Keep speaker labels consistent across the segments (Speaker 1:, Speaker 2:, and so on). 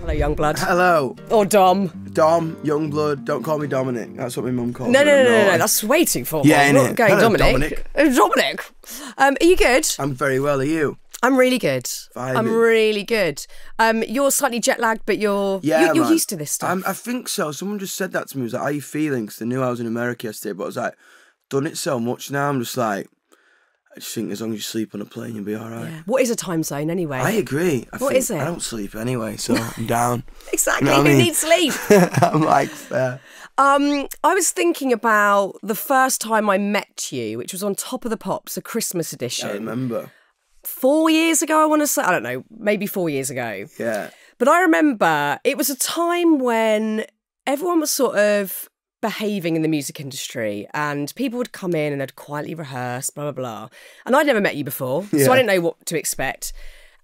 Speaker 1: Hello, Yungblud.
Speaker 2: Hello.
Speaker 1: Or Dom.
Speaker 2: Dom, Yungblud. Don't call me Dominic. That's what my mum calls me.
Speaker 1: No. That's way too formal.
Speaker 2: Yeah,
Speaker 1: I'm not going
Speaker 2: Hello,
Speaker 1: Dominic. Dominic. Are you good?
Speaker 2: I'm very well. Are you?
Speaker 1: I'm really good.
Speaker 2: Vibing.
Speaker 1: I'm really good. You're slightly jet lagged, but you're used to this stuff.
Speaker 2: I think so. Someone just said that to me. It was like, "How are you feeling?" Because they knew I was in America yesterday. But I was like, done it so much now. I'm just like, I just think as long as you sleep on a plane, you'll be all right.
Speaker 1: Yeah. What is a time zone anyway?
Speaker 2: I agree.
Speaker 1: What is it?
Speaker 2: I don't sleep anyway, so I'm down.
Speaker 1: Exactly.
Speaker 2: You know
Speaker 1: Who needs sleep?
Speaker 2: I'm like, fair.
Speaker 1: I was thinking about the first time I met you, which was on Top of the Pops, a Christmas edition.
Speaker 2: I remember.
Speaker 1: 4 years ago, I want to say. I don't know, maybe 4 years ago.
Speaker 2: Yeah.
Speaker 1: But I remember it was a time when everyone was sort of behaving in the music industry and people would come in and they'd quietly rehearse, blah, blah, blah. And I'd never met you before, so I didn't know what to expect.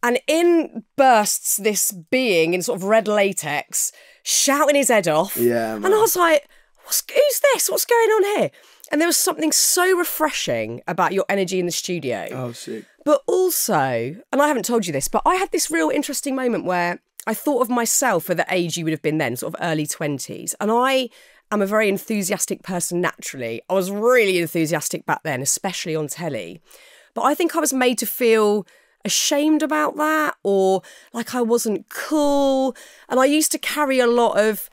Speaker 1: And in bursts this being in sort of red latex, shouting his head off.
Speaker 2: Yeah, man.
Speaker 1: And I was like, who's this? What's going on here? And there was something so refreshing about your energy in the studio.
Speaker 2: Oh, sick.
Speaker 1: But also, and I haven't told you this, but I had this real interesting moment where I thought of myself at the age you would have been then, sort of early 20s. And I am a very enthusiastic person naturally. I was really enthusiastic back then, especially on telly. But I think I was made to feel ashamed about that, or like I wasn't cool. And I used to carry a lot of,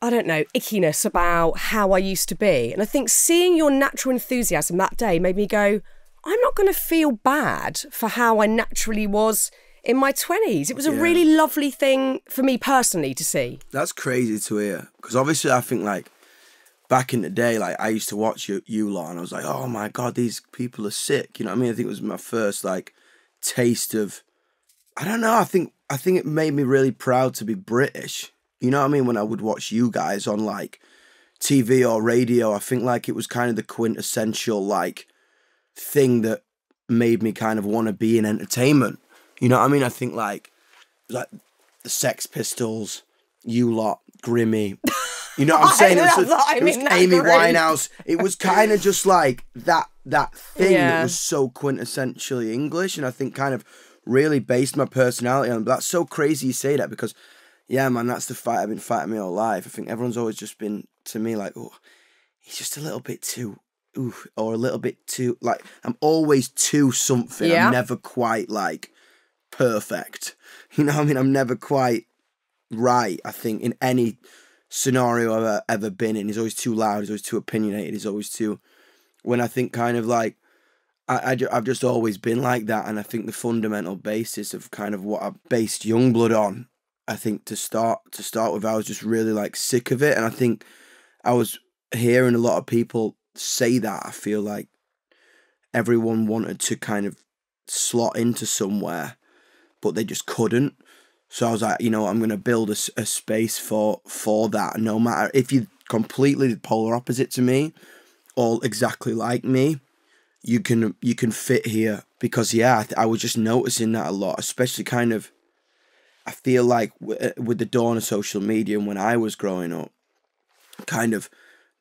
Speaker 1: I don't know, ickiness about how I used to be. And I think seeing your natural enthusiasm that day made me go, I'm not going to feel bad for how I naturally was in my 20s. It was a really lovely thing for me personally to see.
Speaker 2: That's crazy to hear. Because obviously I think like back in the day, like I used to watch you lot and I was like, oh my God, these people are sick. You know what I mean? I think it was my first like taste of, I don't know, I think it made me really proud to be British. You know what I mean? When I would watch you guys on like TV or radio, I think like it was kind of the quintessential like thing that made me kind of want to be in entertainment. You know what I mean? I think like the Sex Pistols, you lot, Grimmy. You know what I'm saying? It was Amy Winehouse. It was kind of just like that thing that was so quintessentially English, and I think kind of really based my personality on. But that's so crazy you say that because, yeah, man, that's the fight I've been fighting my whole life. I think everyone's always just been to me like, oh, he's just a little bit too. Ooh, or a little bit too, like, I'm always too something. Yeah. I'm never quite, like, perfect. You know what I mean? I'm never quite right, I think, in any scenario I've ever been in. He's always too loud. He's always too opinionated. He's always too, when I think kind of, like, I've just always been like that. And I think the fundamental basis of kind of what I based Yungblud on, I think to start with, I was just really, like, sick of it. And I think I was hearing a lot of people say that. I feel like everyone wanted to kind of slot into somewhere, but they just couldn't. So I was like, you know, I'm going to build a space for that. No matter if you're completely the polar opposite to me, all exactly like me, you can fit here. Because I was just noticing that a lot, especially kind of, I feel like with the dawn of social media and when I was growing up, kind of,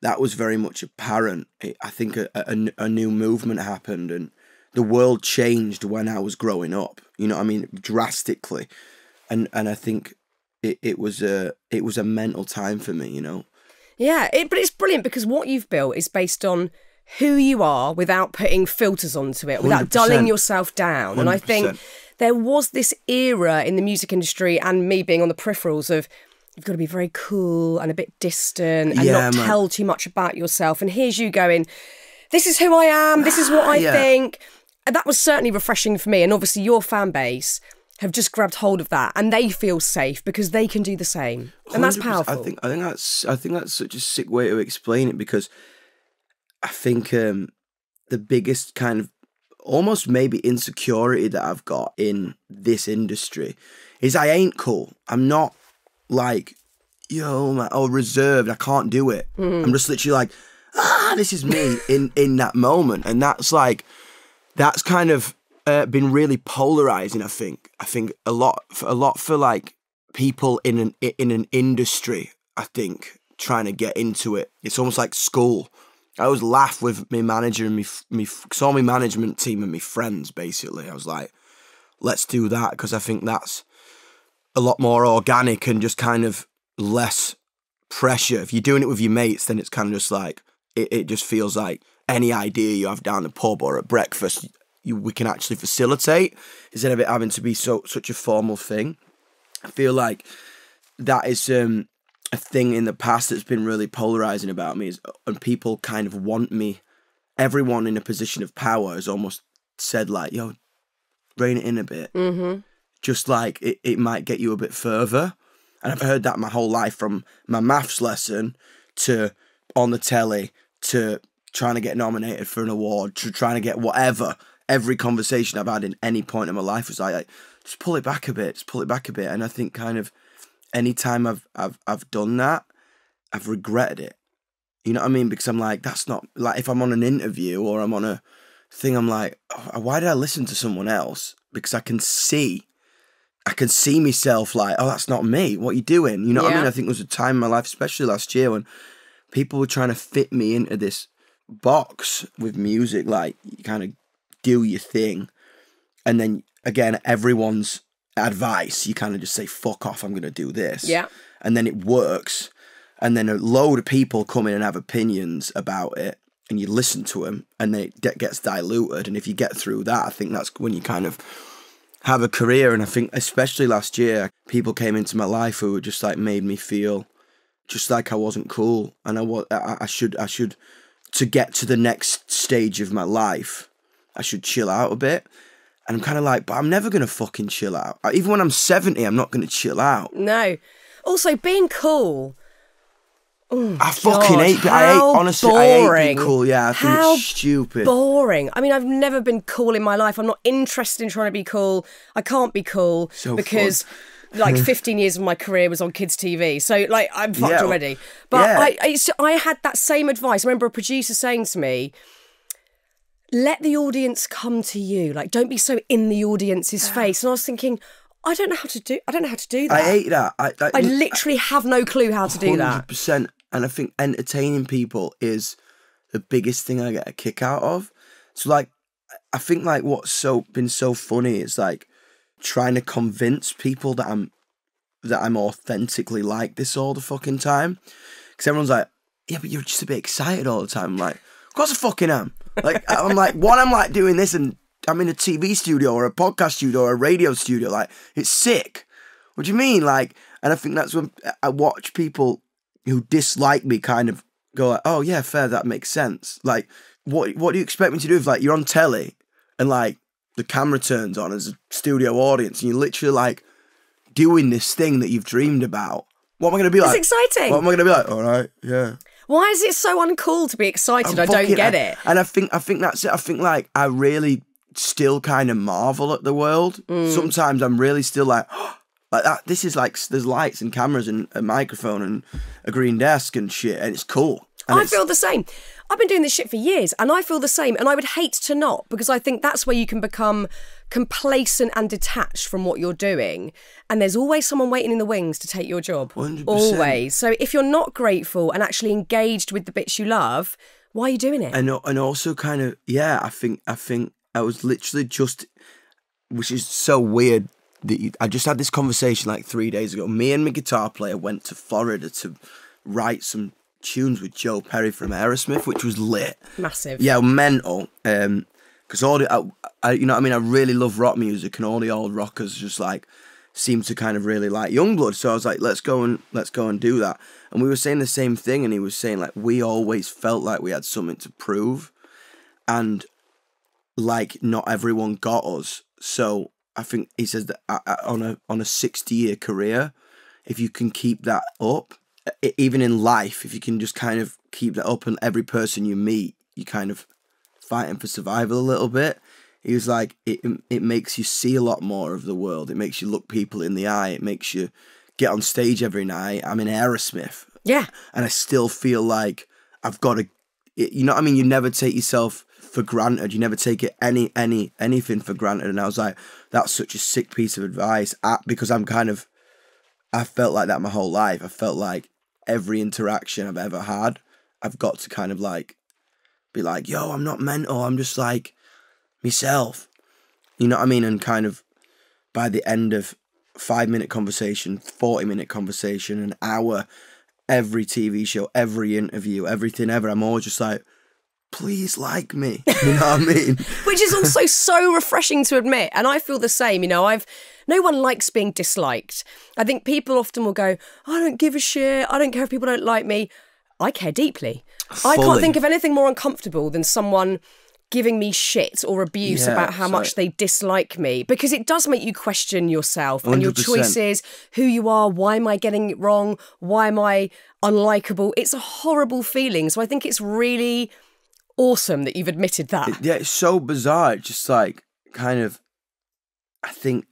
Speaker 2: that was very much apparent. I think a new movement happened and the world changed when I was growing up. You know what I mean? Drastically. And I think it was a mental time for me, you know?
Speaker 1: Yeah, but it's brilliant because what you've built is based on who you are without putting filters onto it, without
Speaker 2: 100%.
Speaker 1: Dulling yourself down.
Speaker 2: 100%.
Speaker 1: And I think there was this era in the music industry and me being on the peripherals of, you've got to be very cool and a bit distant and not tell too much about yourself. And here's you going, this is who I am, this is what I think. And that was certainly refreshing for me. And obviously your fan base have just grabbed hold of that and they feel safe because they can do the same. And that's powerful.
Speaker 2: I think that's such a sick way to explain it because I think the biggest kind of almost maybe insecurity that I've got in this industry is I ain't cool. I'm not like, yo, man, or reserved. I can't do it. I'm just literally like, this is me in that moment. And that's kind of been really polarizing. I think a lot for like people in an industry. I think trying to get into it. It's almost like school. I always laugh with my manager and my management team and my friends. Basically, I was like, let's do that because I think that's a lot more organic and just kind of less pressure. If you're doing it with your mates, then it's kind of just like, it just feels like any idea you have down the pub or at breakfast, we can actually facilitate, instead of it having to be such a formal thing. I feel like that is a thing in the past that's been really polarizing about me, and people kind of want me, everyone in a position of power has almost said like, yo, rein it in a bit. Mm-hmm. Just like it might get you a bit further. And I've heard that my whole life, from my maths lesson to on the telly to trying to get nominated for an award to trying to get whatever. Every conversation I've had in any point in my life was like, just pull it back a bit, just pull it back a bit. And I think kind of any time I've done that, I've regretted it. You know what I mean? Because I'm like, that's not, like if I'm on an interview or I'm on a thing, I'm like, oh, why did I listen to someone else? Because I can see myself like, oh, that's not me. What are you doing? You know what I mean? I think there was a time in my life, especially last year, when people were trying to fit me into this box with music. Like, you kind of do your thing. And then, again, everyone's advice, you kind of just say, fuck off, I'm going to do this. Yeah. And then it works. And then a load of people come in and have opinions about it. And you listen to them. And then it gets diluted. And if you get through that, I think that's when you kind of have a career. And I think especially last year, people came into my life who were just like, made me feel just like I wasn't cool, and I should to get to the next stage of my life, I should chill out a bit. And I'm kind of like, but I'm never gonna fucking chill out. Even when I'm 70, I'm not gonna chill out.
Speaker 1: No. Also, being cool. Oh,
Speaker 2: I fucking hate. Honestly, boring. I hate being cool. Yeah, I think it's stupid.
Speaker 1: Boring. I mean, I've never been cool in my life. I'm not interested in trying to be cool. I can't be cool because like 15 years of my career was on kids' TV. So like, I'm fucked already. But I had that same advice. I remember a producer saying to me, let the audience come to you. Like, don't be so in the audience's face. And I was thinking, I don't know how to do that.
Speaker 2: I hate that.
Speaker 1: I literally have no clue how to do that.
Speaker 2: 100%. And I think entertaining people is the biggest thing I get a kick out of. So like, I think like what's been so funny is like trying to convince people that I'm authentically like this all the fucking time. Because everyone's like, yeah, but you're just a bit excited all the time. I'm like, of course I fucking am. Like, I'm like, I'm like doing this and I'm in a TV studio or a podcast studio or a radio studio. Like, it's sick. What do you mean? Like, and I think that's when I watch people who dislike me kind of go like, oh yeah, fair, that makes sense. Like, what do you expect me to do if like you're on telly and like the camera turns on as a studio audience and you're literally like doing this thing that you've dreamed about? What am I going to be like?
Speaker 1: It's exciting.
Speaker 2: What am I going to be like? All right, yeah.
Speaker 1: Why is it so uncool to be excited? I don't get it.
Speaker 2: And I think that's it. I think like I really still kind of marvel at the world. Sometimes I'm really still like, oh, like that. This is like, there's lights and cameras and a microphone and a green desk and shit, and it's cool. And
Speaker 1: I feel the same. I've been doing this shit for years, and I feel the same. And I would hate to not, because I think that's where you can become complacent and detached from what you're doing. And there's always someone waiting in the wings to take your job.
Speaker 2: 100%.
Speaker 1: Always. So if you're not grateful and actually engaged with the bits you love, why are you doing it?
Speaker 2: And also kind of, yeah, I think I was literally just, which is so weird, that I just had this conversation like 3 days ago. Me and my guitar player went to Florida to write some tunes with Joe Perry from Aerosmith, which was lit.
Speaker 1: Massive.
Speaker 2: Yeah, mental. Because all I you know what I mean, I really love rock music, and all the old rockers just like seem to kind of really like Yungblud. So I was like, let's go and do that. And we were saying the same thing, and he was saying like we always felt like we had something to prove, and like not everyone got us. So I think he says that on a 60-year career, if you can keep that up, even in life, if you can just kind of keep that up, and every person you meet, you kind of fighting for survival a little bit. He was like, it makes you see a lot more of the world. It makes you look people in the eye. It makes you get on stage every night. I'm in Aerosmith.
Speaker 1: Yeah.
Speaker 2: And I still feel like I've got to, you know what I mean? You never take yourself for granted. You never take it anything for granted. And I was like, that's such a sick piece of advice, because I felt like that my whole life. I felt like every interaction I've ever had, I've got to kind of like be like, yo, I'm not mental. I'm just like myself. You know what I mean? And kind of by the end of 5-minute conversation, 40-minute conversation, an hour, every TV show, every interview, everything ever. I'm always just like, please like me. You know what I mean?
Speaker 1: Which is also so refreshing to admit. And I feel the same. You know, no one likes being disliked. I think people often will go, I don't give a shit. I don't care if people don't like me. I care deeply.
Speaker 2: Fully.
Speaker 1: I can't think of anything more uncomfortable than someone giving me shit or abuse about how much they dislike me, because it does make you question yourself 100%. And your choices, who you are, why am I getting it wrong? Why am I unlikable? It's a horrible feeling. So I think it's really awesome that you've admitted that.
Speaker 2: It's so bizarre. It's just like, kind of, I think,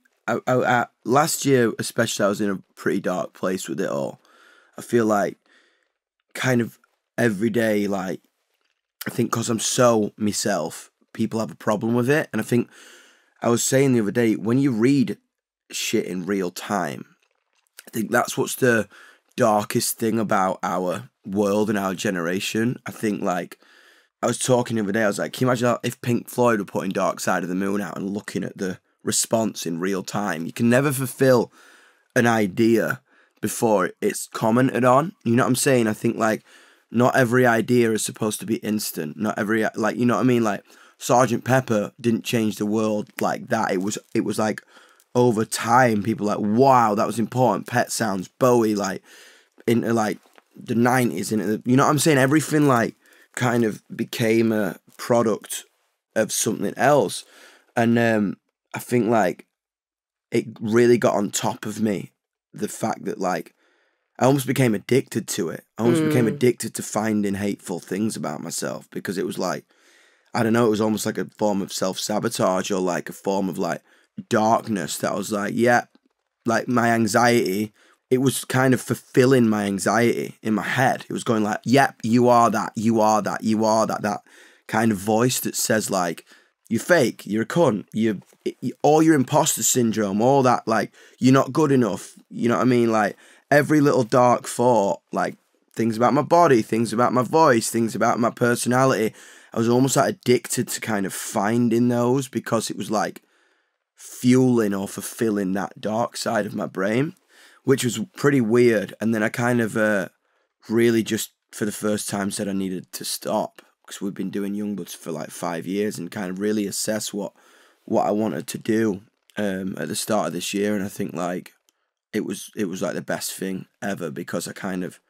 Speaker 2: last year especially, I was in a pretty dark place with it all. I feel like, kind of, every day, like, I think because I'm so myself, people have a problem with it. And I think, I was saying the other day, when you read shit in real time, I think that's what's the darkest thing about our world and our generation. I think, like, I was talking the other day, I was like, can you imagine if Pink Floyd were putting Dark Side of the Moon out and looking at the response in real time? You can never fulfill an idea before it's commented on. You know what I'm saying? I think, like, not every idea is supposed to be instant. Not every, like, you know what I mean? Like, Sgt. Pepper didn't change the world like that. It was like, over time, people were like, wow, that was important. Pet Sounds, Bowie, like, into, like, the 90s, into the, you know what I'm saying? Everything, like, kind of became a product of something else. And I think, like, it really got on top of me, the fact that, like, I almost became addicted to it. I almost became addicted to finding hateful things about myself, because it was like, I don't know, it was almost like a form of self-sabotage, or like a form of, like, darkness that I was like, yeah, like, my anxiety, it was kind of fulfilling my anxiety in my head. It was going like, yep, you are that, you are that, you are that, that kind of voice that says, like, you're fake, you're a cunt, all your imposter syndrome, all that, like, you're not good enough, you know what I mean? Like, every little dark thought, like, things about my body, things about my voice, things about my personality, I was almost, like, addicted to kind of finding those, because it was, like, fueling or fulfilling that dark side of my brain, which was pretty weird. And then I kind of really just, for the first time, said I needed to stop, because we've been doing Yungblud for, like, 5 years, and kind of really assess what I wanted to do at the start of this year. And I think, like, it was like the best thing ever, because I kind of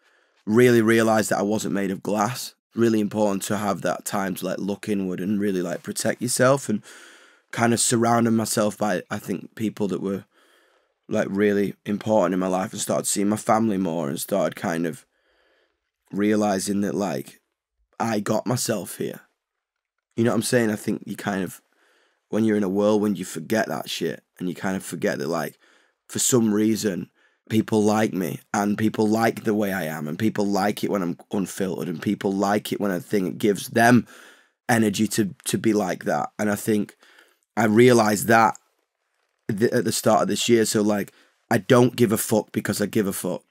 Speaker 2: really realised that I wasn't made of glass. Really important to have that time to, like, look inward and really, like, protect yourself, and kind of surrounding myself by, I think, people that were, like, really important in my life, and started seeing my family more, and started kind of realising that, like, I got myself here. You know what I'm saying? I think you kind of, when you're in a whirlwind, you forget that shit, and you kind of forget that, like, for some reason, people like me, and people like the way I am, and people like it when I'm unfiltered, and people like it when I think it gives them energy to be like that. And I think I realised that at the start of this year. So, like, I don't give a fuck because I give a fuck.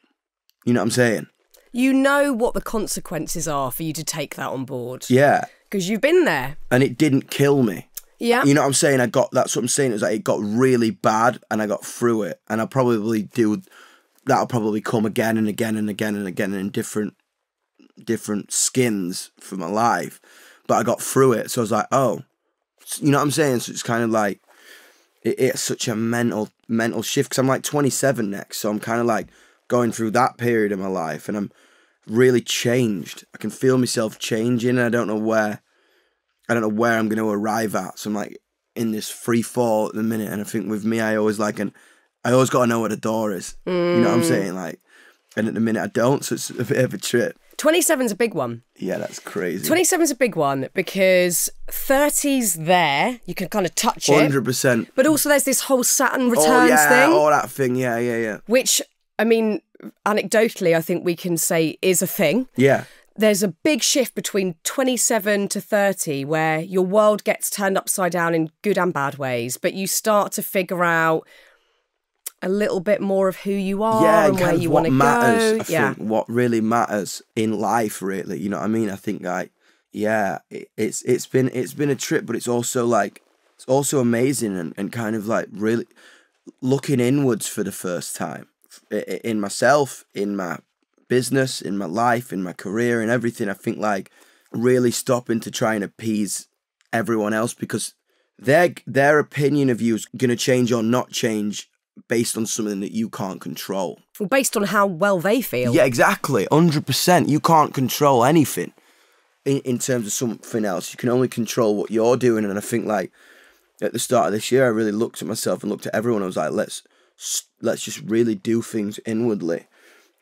Speaker 2: You know what I'm saying?
Speaker 1: You know what the consequences are for you to take that on board.
Speaker 2: Yeah.
Speaker 1: Because you've been there.
Speaker 2: And it didn't kill me.
Speaker 1: Yeah.
Speaker 2: You know what I'm saying? That's what I'm saying. It was like, it got really bad, and I got through it. And that'll probably come again and again and again and again in different skins for my life. But I got through it. So I was like, oh, you know what I'm saying? So it's kind of like, it's such a mental shift, because I'm like 27 next. So I'm kind of like going through that period of my life, and I'm really changed. I can feel myself changing, and I don't know where I'm going to arrive at. So I'm like in this free fall at the minute. And I think with me, I always got to know where the door is. You know what I'm saying? Like, and at the minute I don't, so it's a bit of a trip.
Speaker 1: 27's a big one.
Speaker 2: Yeah, that's crazy.
Speaker 1: 27's a big one, because 30's there, you can kind of touch it.
Speaker 2: 100%.
Speaker 1: But also there's this whole Saturn returns thing.
Speaker 2: Oh, that thing, yeah.
Speaker 1: Which, I mean, anecdotally, I think we can say is a thing.
Speaker 2: Yeah.
Speaker 1: There's a big shift between 27 to 30 where your world gets turned upside down in good and bad ways, but you start to figure out a little bit more of who you are and where you want to go.
Speaker 2: I think what really matters in life, really. You know what I mean? I think, like, yeah, it's been a trip, but it's also like, it's also amazing, and kind of like really, looking inwards for the first time in myself, in my business, in my life, in my career, and everything. I think like really stopping to try and appease everyone else, because their opinion of you is going to change or not change based on something that you can't control.
Speaker 1: Well, based on how well they feel.
Speaker 2: Yeah, exactly. 100%. You can't control anything in terms of something else. You can only control what you're doing. And I think like at the start of this year, I really looked at myself and looked at everyone. I was like, let's just really do things inwardly.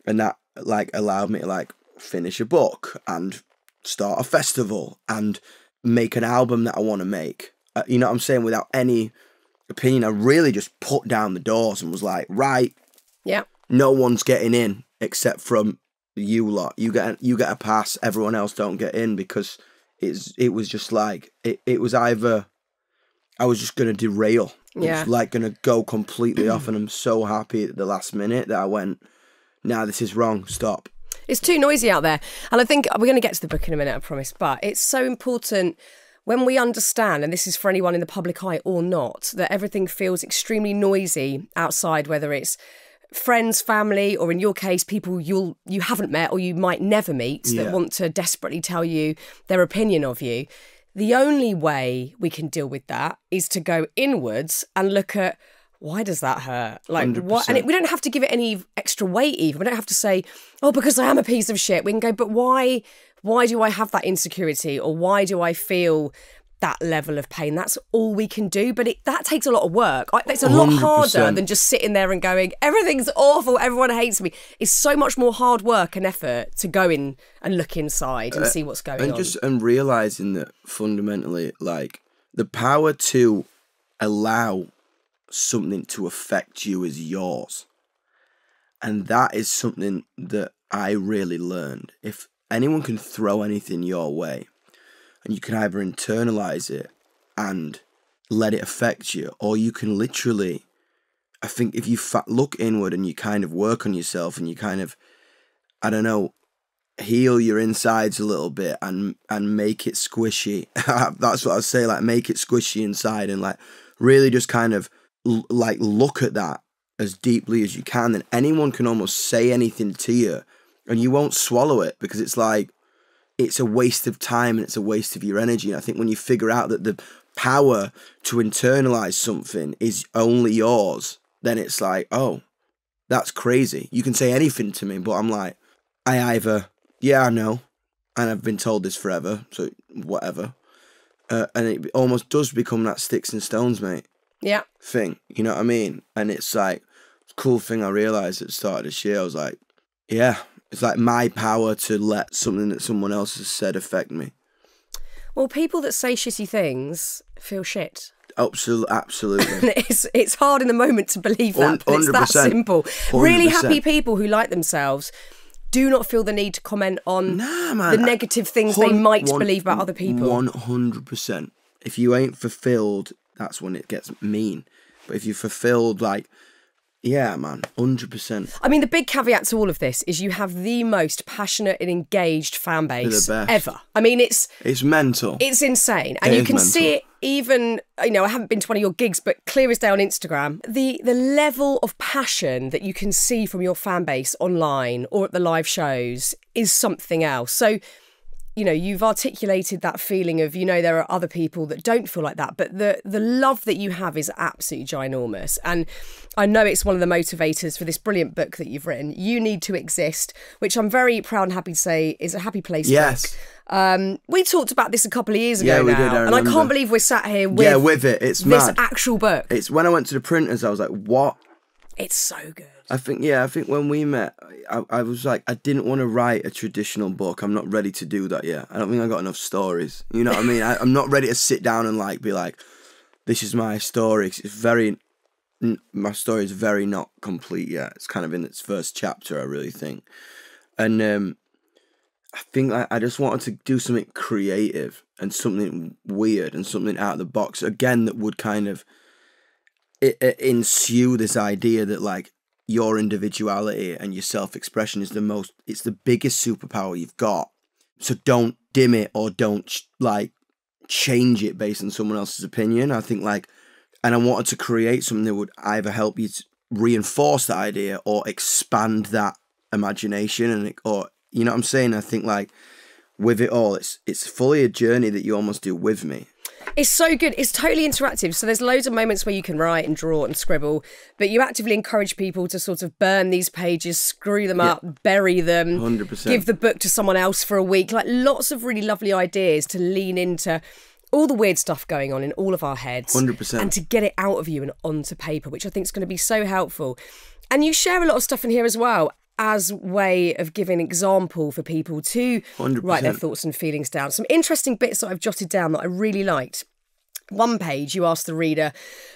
Speaker 2: And that like allowed me to like finish a book and start a festival and make an album that I want to make. You know what I'm saying? Without any opinion, I really just put down the doors and was like, right,
Speaker 1: yeah,
Speaker 2: no one's getting in except from you lot. You get a pass. Everyone else don't get in, because it was just like it was either I was just gonna derail.
Speaker 1: Yeah,
Speaker 2: it was like gonna go completely off, and I'm so happy at the last minute that I went, nah, this is wrong. Stop.
Speaker 1: It's too noisy out there. And I think we're going to get to the book in a minute, I promise. But it's so important when we understand, and this is for anyone in the public eye or not, that everything feels extremely noisy outside, whether it's friends, family, or in your case, people you haven't met or you might never meet that want to desperately tell you their opinion of you. The only way we can deal with that is to go inwards and look at, why does that hurt? Like
Speaker 2: 100%.
Speaker 1: what? And we don't have to give it any extra weight even. We don't have to say, oh, because I am a piece of shit. We can go, but why do I have that insecurity, or why do I feel that level of pain? That's all we can do. But that takes a lot of work. It's a lot
Speaker 2: 100%.
Speaker 1: harder than just sitting there and going, everything's awful, everyone hates me. It's so much more hard work and effort to go in and look inside and see what's going on.
Speaker 2: And realising that fundamentally, like, the power to allow something to affect you is yours. And that is something that I really learned. If anyone can throw anything your way, and you can either internalize it and let it affect you, or you can literally, I think if you look inward and you kind of work on yourself and you kind of, I don't know, heal your insides a little bit and make it squishy. That's what I say, like make it squishy inside, and like really just kind of like look at that as deeply as you can. And anyone can almost say anything to you and you won't swallow it, because it's like, it's a waste of time and it's a waste of your energy. And I think when you figure out that the power to internalize something is only yours, then it's like, oh, that's crazy. You can say anything to me, but I'm like, I either, yeah, I know, and I've been told this forever, so whatever. And it almost does become that sticks and stones, mate.
Speaker 1: Yeah.
Speaker 2: Thing, you know what I mean? And it's like, cool thing I realised at the start of this year, I was like, yeah, it's like my power to let something that someone else has said affect me.
Speaker 1: Well, people that say shitty things feel shit.
Speaker 2: Absolutely.
Speaker 1: It's hard in the moment to believe that, but it's that simple. 100%. Really happy people who like themselves do not feel the need to comment on the negative things they might believe about other people.
Speaker 2: 100%. If you ain't fulfilled, that's when it gets mean. But if you're fulfilled, like, yeah, man, 100%.
Speaker 1: I mean, the big caveat to all of this is you have the most passionate and engaged fan base ever. I mean, it's mental. It's insane. And you can see it even, you know, I haven't been to one of your gigs, but clear as day on Instagram. The level of passion that you can see from your fan base online or at the live shows is something else. So, you know, you've articulated that feeling of, you know, there are other people that don't feel like that, but the love that you have is absolutely ginormous. And I know it's one of the motivators for this brilliant book that you've written, You Need to Exist, which I'm very proud and happy to say is a Happy Place book. We talked about this a couple of years ago
Speaker 2: we
Speaker 1: now,
Speaker 2: did,
Speaker 1: and I can't believe we're sat here with
Speaker 2: it. It's
Speaker 1: this
Speaker 2: mad.
Speaker 1: Actual book.
Speaker 2: It's when I went to the printers, I was like, what?
Speaker 1: It's so good.
Speaker 2: I think when we met, I was like, I didn't want to write a traditional book. I'm not ready to do that yet. I don't think I got enough stories. You know what I mean? I'm not ready to sit down and like be like, this is my story. My story is very not complete yet. It's kind of in its first chapter, I really think. And I think I just wanted to do something creative and something weird and something out of the box, again, that would kind of ensue this idea that like your individuality and your self-expression is it's the biggest superpower you've got. So don't dim it or don't like change it based on someone else's opinion. I think like And I wanted to create something that would either help you to reinforce that idea or expand that imagination, and or you know what I'm saying. I think like with it all, it's fully a journey that you almost do with me.
Speaker 1: It's so good. It's totally interactive. So there's loads of moments where you can write and draw and scribble, but you actively encourage people to sort of burn these pages, screw them up, bury them,
Speaker 2: 100%.
Speaker 1: Give the book to someone else for a week. Like lots of really lovely ideas to lean into all the weird stuff going on in all of our heads.
Speaker 2: 100%.
Speaker 1: And to get it out of you and onto paper, which I think is going to be so helpful. And you share a lot of stuff in here as well, as way of giving example for people to
Speaker 2: 100%.
Speaker 1: write their thoughts and feelings down. Some interesting bits that I've jotted down that I really liked. One page, you ask the reader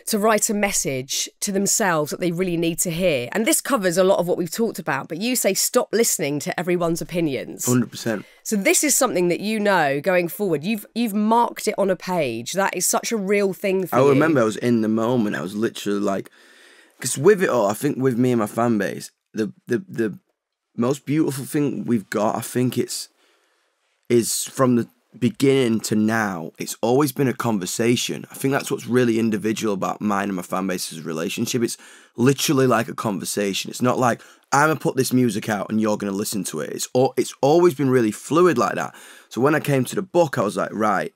Speaker 1: to write a message to themselves that they really need to hear. And this covers a lot of what we've talked about, but you say stop listening to everyone's opinions.
Speaker 2: 100%.
Speaker 1: So this is something that you know going forward. You've marked it on a page. That is such a real thing for you.
Speaker 2: I remember I was in the moment. I was literally like, because with it all, I think with me and my fan base, the most beautiful thing we've got, I think is from the beginning to now, it's always been a conversation. I think that's what's really individual about mine and my fan base's relationship. It's literally like a conversation. It's not like I'm gonna put this music out and you're gonna listen to it. It's always been really fluid like that. So when I came to the book, I was like, right,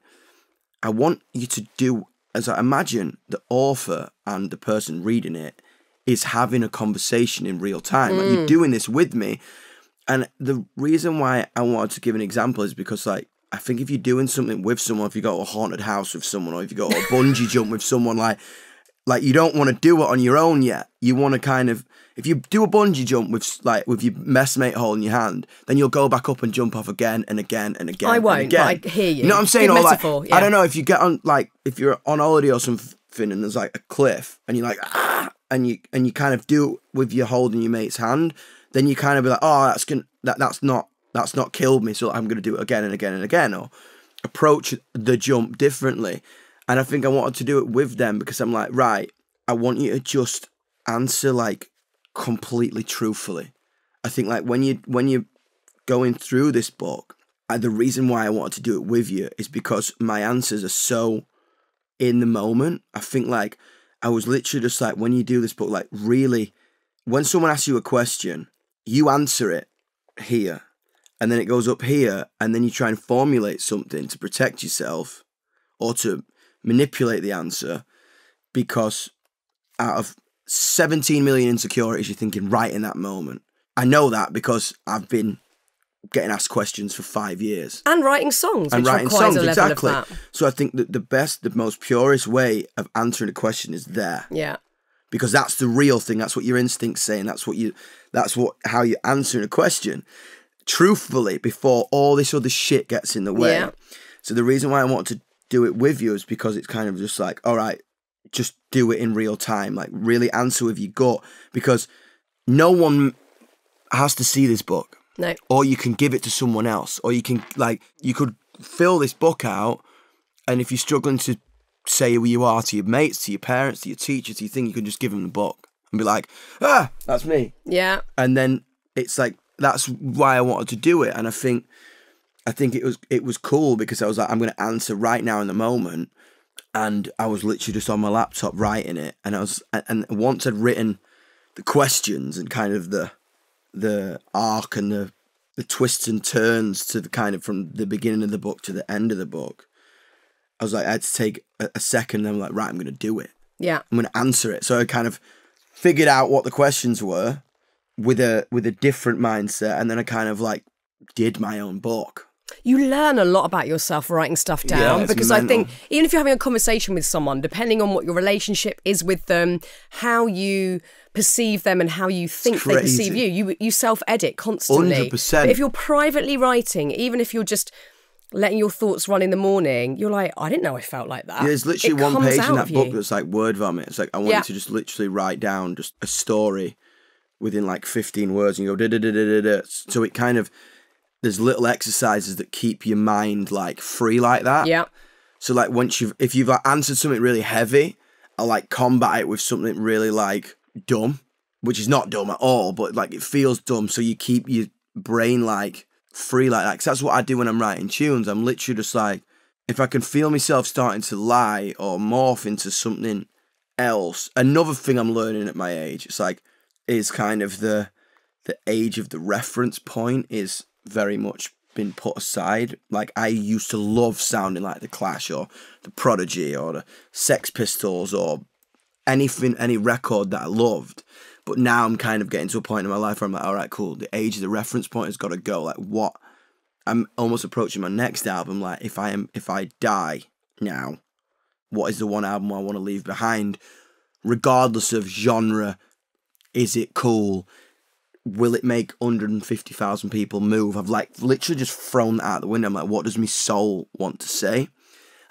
Speaker 2: I want you to do as I imagine the author and the person reading it is having a conversation in real time. Like, you're doing this with me. And the reason why I wanted to give an example is because, like, I think if you're doing something with someone, if you go to a haunted house with someone, or if you go to a bungee jump with someone, like you don't want to do it on your own yet. You want to kind of, if you do a bungee jump with your messmate holding your hand, then you'll go back up and jump off again and again and again.
Speaker 1: I won't,
Speaker 2: and again.
Speaker 1: but I hear you.
Speaker 2: You know what I'm saying?
Speaker 1: Good
Speaker 2: Or
Speaker 1: metaphor,
Speaker 2: like,
Speaker 1: yeah.
Speaker 2: I don't know, if you get on, like, if you're on holiday or something and there's like a cliff and you're like, and you kind of do it with your holding your mate's hand, then you kind of be like, oh, that's not killed me, so I'm going to do it again and again and again, or approach the jump differently. And I think I wanted to do it with them because I'm like, right, I want you to just answer like completely truthfully. I think like when you're going through this book, the reason why I wanted to do it with you is because my answers are so in the moment. I think like I was literally just like, when you do this book, like really, when someone asks you a question, you answer it here, and then it goes up here, and then you try and formulate something to protect yourself or to manipulate the answer, because out of 17 million insecurities you're thinking right in that moment. I know that because I've been getting asked questions for 5 years.
Speaker 1: And writing songs,
Speaker 2: And
Speaker 1: which
Speaker 2: writing
Speaker 1: requires
Speaker 2: songs,
Speaker 1: a level
Speaker 2: exactly.
Speaker 1: of that.
Speaker 2: So I think that the most purest way of answering a question is there.
Speaker 1: Yeah.
Speaker 2: Because that's the real thing. That's what your instinct's saying. How you're answering a question truthfully before all this other shit gets in the way.
Speaker 1: Yeah.
Speaker 2: So the reason why I want to do it with you is because it's kind of just like, all right, just do it in real time. Like really answer with your gut, because no one has to see this book.
Speaker 1: No.
Speaker 2: Or you can give it to someone else, or you could fill this book out, and if you're struggling to say who you are to your mates, to your parents, to your teachers, to your thing, you can just give them the book and be like, that's me.
Speaker 1: Yeah.
Speaker 2: And then it's like, that's why I wanted to do it. And I think it was cool because I was like, I'm going to answer right now in the moment. And I was literally just on my laptop writing it. And once I'd written the questions and kind of the arc and the twists and turns to the kind of from the beginning of the book to the end of the book, I was like, I had to take a second, and I'm like, right, I'm going to do it.
Speaker 1: Yeah.
Speaker 2: I'm going to answer it. So I kind of figured out what the questions were with a different mindset, and then I kind of like did my own book.
Speaker 1: You learn a lot about yourself writing stuff down,
Speaker 2: it's
Speaker 1: because
Speaker 2: mental.
Speaker 1: I think even if you're having a conversation with someone, depending on what your relationship is with them, how you perceive them and how you think they perceive you self-edit constantly.
Speaker 2: 100%.
Speaker 1: But if you're privately writing, even if you're just letting your thoughts run in the morning, you're like, I didn't know I felt like that.
Speaker 2: Yeah, there's literally
Speaker 1: It
Speaker 2: one
Speaker 1: comes
Speaker 2: page
Speaker 1: out
Speaker 2: in that
Speaker 1: of
Speaker 2: book
Speaker 1: you.
Speaker 2: that's like word vomit. It's like, I want you to just literally write down just a story within like 15 words, and you go da-da-da-da-da-da. So it kind of, there's little exercises that keep your mind like free like that.
Speaker 1: Yeah.
Speaker 2: So like if you've like answered something really heavy, I'll like combat it with something really like dumb, which is not dumb at all, but like it feels dumb. So you keep your brain like free like that. Because that's what I do when I'm writing tunes. I'm literally just like, if I can feel myself starting to lie or morph into something else, another thing I'm learning at my age, it's like, is kind of the age of the reference point is very much been put aside. Like, I used to love sounding like The Clash or The Prodigy or the Sex Pistols or anything, any record that I loved. But now I'm kind of getting to a point in my life where I'm like, all right, cool, the age of the reference point has got to go. Like, what? I'm almost approaching my next album. Like, if I die now, what is the one album I want to leave behind? Regardless of genre, is it cool? Will it make 150,000 people move? I've like literally just thrown that out the window. I'm like, what does my soul want to say?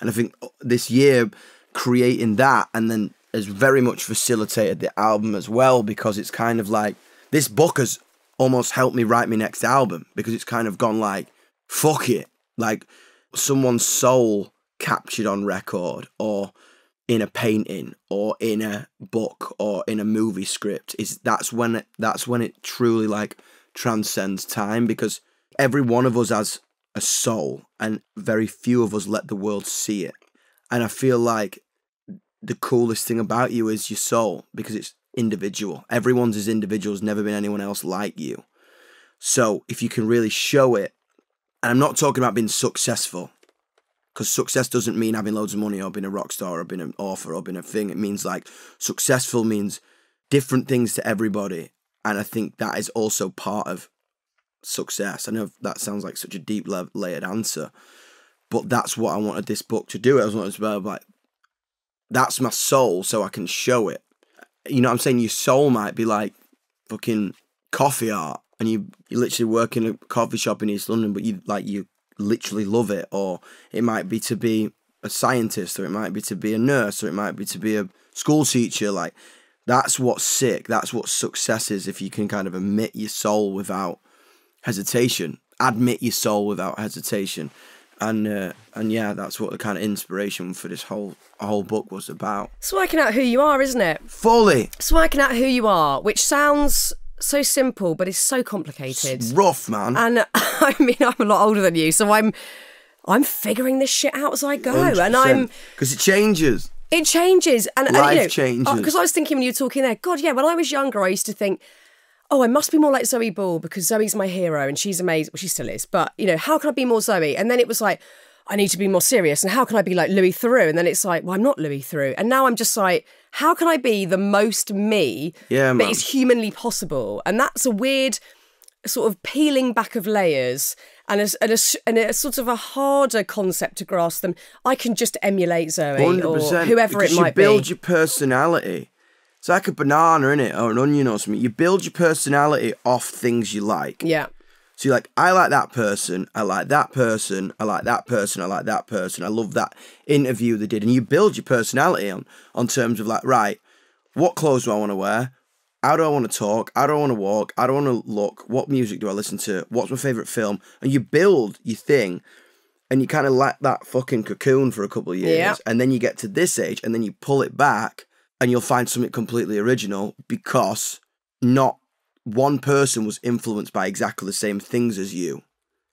Speaker 2: And I think this year creating that and then has very much facilitated the album as well, because it's kind of like, this book has almost helped me write my next album, because it's kind of gone like, fuck it. Like, someone's soul captured on record or in a painting or in a book or in a movie script, that's when it truly like transcends time, because every one of us has a soul and very few of us let the world see it. And I feel like the coolest thing about you is your soul, because it's individual. Everyone's is individual. There's never been anyone else like you. So if you can really show it, and I'm not talking about being successful, because success doesn't mean having loads of money or being a rock star or being an author or being a thing. It means like successful means different things to everybody. And I think that is also part of success. I know that sounds like such a deep layered answer, but that's what I wanted this book to do. I was wanting to be like, that's my soul, so I can show it. You know what I'm saying? Your soul might be like fucking coffee art, and you literally work in a coffee shop in East London, but you literally love it. Or it might be to be a scientist, or it might be to be a nurse, or it might be to be a school teacher. Like, that's what's sick. That's what success is, if you can kind of admit your soul without hesitation. Admit your soul without hesitation. And yeah, that's what the kind of inspiration for this whole book was about.
Speaker 1: It's working out who you are, isn't it?
Speaker 2: Fully.
Speaker 1: It's working out who you are, which sounds so simple, but it's so complicated.
Speaker 2: It's rough, man.
Speaker 1: And I mean, I'm a lot older than you, so I'm figuring this shit out as I go.
Speaker 2: 100%.
Speaker 1: And
Speaker 2: because it changes.
Speaker 1: It changes. And
Speaker 2: Life changes.
Speaker 1: Because I was thinking when you were talking there, God, yeah, when I was younger, I used to think, oh, I must be more like Zoe Ball because Zoe's my hero and she's amazing. Well, she still is. But, you know, how can I be more Zoe? And then it was like, I need to be more serious. And how can I be like Louis Theroux? And then it's like, well, I'm not Louis Theroux. And now I'm just like, how can I be the most me that is humanly possible? And that's a weird sort of peeling back of layers and a sort of a harder concept to grasp than I can just emulate Zoe 100%, or whoever it might be.
Speaker 2: You build your personality. It's like a banana, innit? Or an onion or something. You build your personality off things you like.
Speaker 1: Yeah.
Speaker 2: So you're like, I like that person, I like that person, I like that person, I like that person. I love that interview they did. And you build your personality on terms of like, right, what clothes do I want to wear? How do I want to talk? How do I want to walk? How do I want to look? What music do I listen to? What's my favourite film? And you build your thing. And you kind of let that fucking cocoon for a couple of years. Yeah. And then you get to this age and then you pull it back and you'll find something completely original, because not one person was influenced by exactly the same things as you.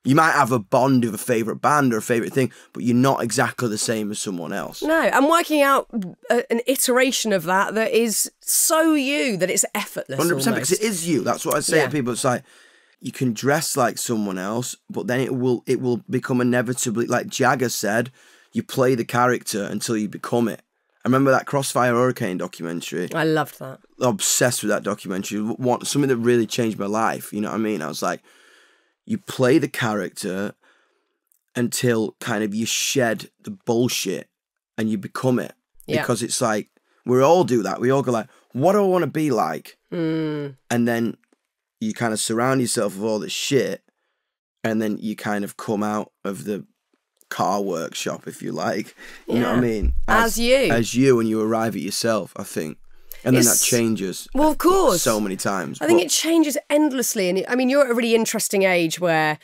Speaker 2: You might have a bond with a favourite band or a favourite thing, but you're not exactly the same as someone else.
Speaker 1: No, I'm working out an iteration of that is so you that it's effortless. 100%, almost.
Speaker 2: Because it is you. That's what I say to people. It's like, you can dress like someone else, but then it will become inevitably, like Jagger said, you play the character until you become it. I remember that Crossfire Hurricane documentary.
Speaker 1: I loved that.
Speaker 2: Obsessed with that documentary. Something that really changed my life. You know what I mean? I was like, you play the character until kind of you shed the bullshit and you become it. Yeah. Because it's like, we all do that. We all go like, what do I want to be like? And then you kind of surround yourself with all this shit, and then you kind of come out of the car workshop, if you like. You know what I mean?
Speaker 1: As you.
Speaker 2: And you arrive at yourself, I think. And then that changes.
Speaker 1: Well, of course.
Speaker 2: So many times.
Speaker 1: I think it changes endlessly. And I mean, you're at a really interesting age where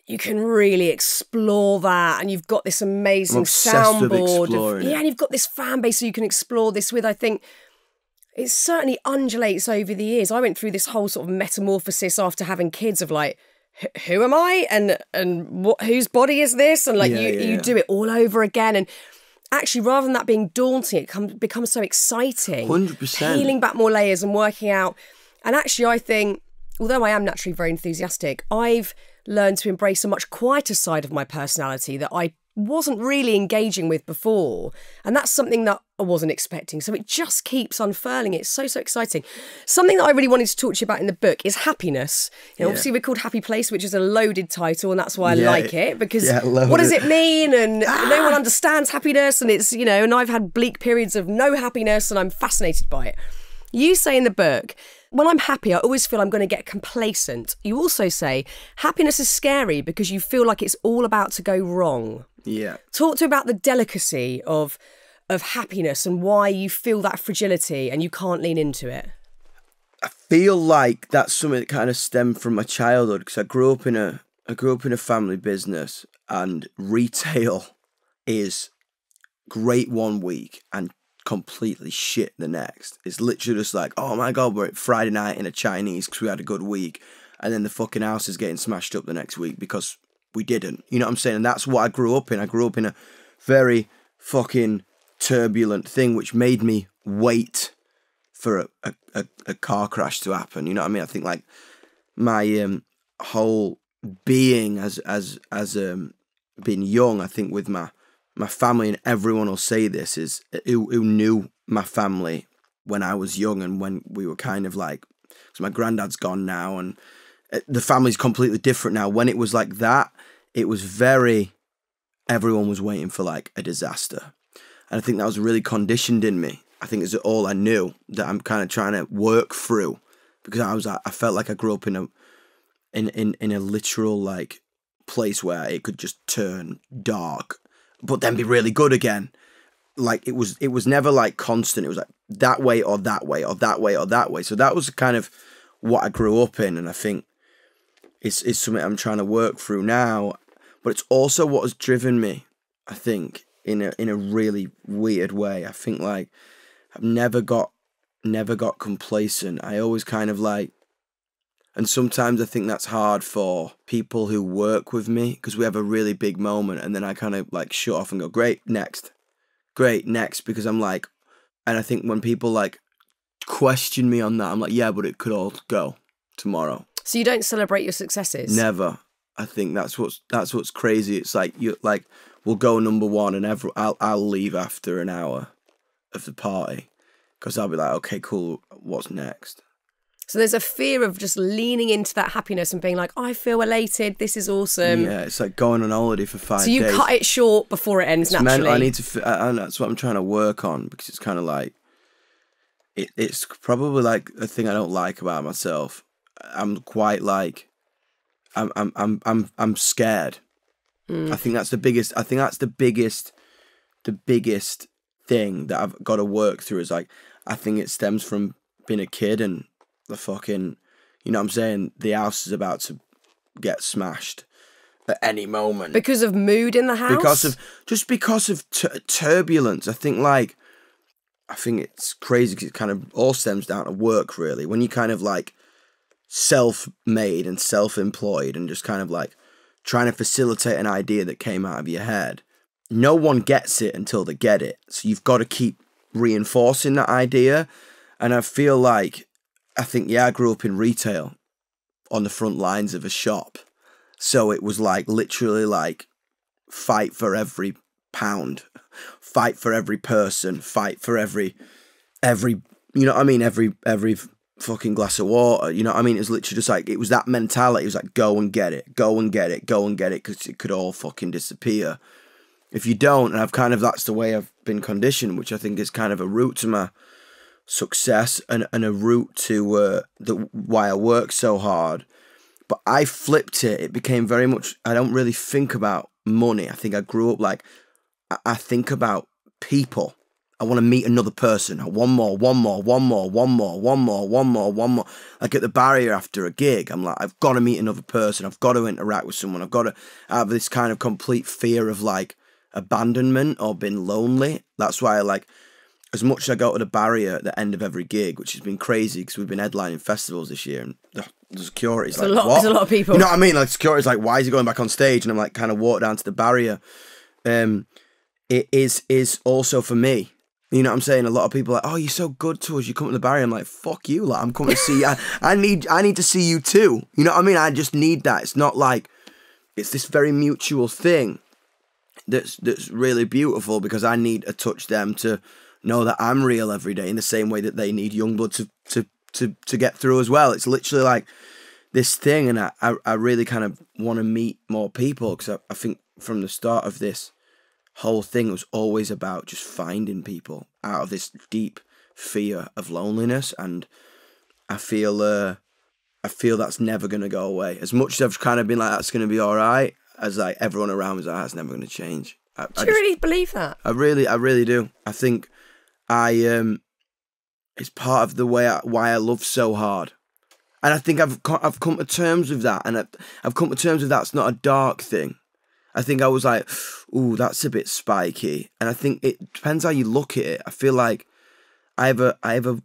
Speaker 1: you can really explore that, and you've got this amazing soundboard. And you've got this fan base so you can explore this with. I think it certainly undulates over the years. I went through this whole sort of metamorphosis after having kids of like, who am I? And whose body is this? And like you do it all over again. actually, rather than that being daunting, it becomes so exciting.
Speaker 2: 100%.
Speaker 1: Peeling back more layers and working out. And actually, I think, although I am naturally very enthusiastic, I've learned to embrace a much quieter side of my personality that I wasn't really engaging with before. And that's something that I wasn't expecting. So it just keeps unfurling. It's so exciting. Something that I really wanted to talk to you about in the book is happiness. Obviously, we're called Happy Place, which is a loaded title, and that's why I like it, because what does it mean? And no one understands happiness, and it's, and I've had bleak periods of no happiness, and I'm fascinated by it. You say in the book, when I'm happy, I always feel I'm going to get complacent. You also say, happiness is scary because you feel like it's all about to go wrong.
Speaker 2: Yeah.
Speaker 1: Talk to me about the delicacy of happiness and why you feel that fragility and you can't lean into it.
Speaker 2: I feel like that's something that kind of stemmed from my childhood, because I grew up in a family business, and retail is great one week and completely shit the next. It's literally just like, oh my God, we're at Friday night in a Chinese because we had a good week, and then the fucking house is getting smashed up the next week because we didn't. You know what I'm saying? And that's what I grew up in. I grew up in a very fucking turbulent thing, which made me wait for a car crash to happen. You know what I mean? I think like my whole being as being young, I think with my family, and everyone will say this, is who knew my family when I was young, and when we were kind of like, because my granddad's gone now, and the family's completely different now. When it was like that, it was everyone was waiting for like a disaster. And I think that was really conditioned in me. I think it's all I knew that I'm kind of trying to work through, because I felt like I grew up in a literal like place where it could just turn dark, but then be really good again. Like it was never like constant. It was like that way or that way or that way or that way. So that was kind of what I grew up in, and I think it's something I'm trying to work through now. But it's also what has driven me, I think, in a really weird way. I think like I've never got complacent. I always kind of like, and sometimes I think that's hard for people who work with me, because we have a really big moment and then I kind of like shut off and go, great, next, because I'm like, and I think when people like question me on that, I'm like, yeah, but it could all go tomorrow.
Speaker 1: So you don't celebrate your successes?
Speaker 2: Never. I think that's what's crazy. It's like we'll go number one, and I'll leave after an hour of the party, because I'll be like, okay, cool, what's next?
Speaker 1: So there's a fear of just leaning into that happiness and being like, I feel elated, this is awesome.
Speaker 2: Yeah, it's like going on holiday for 5 days.
Speaker 1: So you cut it short before it ends naturally.
Speaker 2: I need to, and that's what I'm trying to work on, because it's kind of like, it's probably like a thing I don't like about myself. I'm quite like, I'm scared. I think that's the biggest. I think that's the biggest thing that I've got to work through. Is like, I think it stems from being a kid and the fucking, you know what I'm saying, the house is about to get smashed at any moment
Speaker 1: because of mood in the house. Because of turbulence. I think it's crazy, because it kind of all stems down to work, really. When you kind of like self-made and self-employed and just kind of like trying to facilitate an idea that came out of your head, no one gets it until they get it. So you've got to keep reinforcing that idea. And I feel like, I grew up in retail on the front lines of a shop. So it was like literally like fight for every pound, fight for every person, fight for every, you know what I mean? Every fucking glass of water, you know what I mean? It was literally just like, it was that mentality. It was like, go and get it, because it could all fucking disappear if you don't. And that's the way I've been conditioned, which I think is kind of a route to my success and a route to why I work so hard. But I flipped it. It became very much, I don't really think about money. I think I grew up like, I think about people. I want to meet another person. One more. Like at the barrier after a gig, I'm like, I've got to meet another person. I've got to interact with someone. I've got to have this kind of complete fear of like abandonment or being lonely. That's why I like, as much as I go to the barrier at the end of every gig, which has been crazy because we've been headlining festivals this year, and the security's like, what? There's a lot of people.
Speaker 2: You know what I mean? Like, security's like, why is he going back on stage? And I'm like, kind of walk down to the barrier. it is also for me. You know what I'm saying? A lot of people are like, oh, you're so good to us. You come to the Barrier. I'm like, fuck you. Like, I'm coming to see you. I need to see you too. You know what I mean? I just need that. It's not like, it's this very mutual thing that's really beautiful, because I need to touch them to know that I'm real every day, in the same way that they need Yungblud to get through as well. It's literally like this thing, and I really kind of want to meet more people, because I think from the start of this whole thing, it was always about just finding people out of this deep fear of loneliness, and I feel that's never going to go away. As much as I've kind of been like, that's going to be all right, as like everyone around me is like, that's never going to change.
Speaker 1: Do you really believe that?
Speaker 2: I really do. I think it's part of the way why I love so hard, and I think I've come to terms with that, and I've come to terms with that's not a dark thing. I think I was like, ooh, that's a bit spiky, and I think it depends how you look at it. I feel like I have a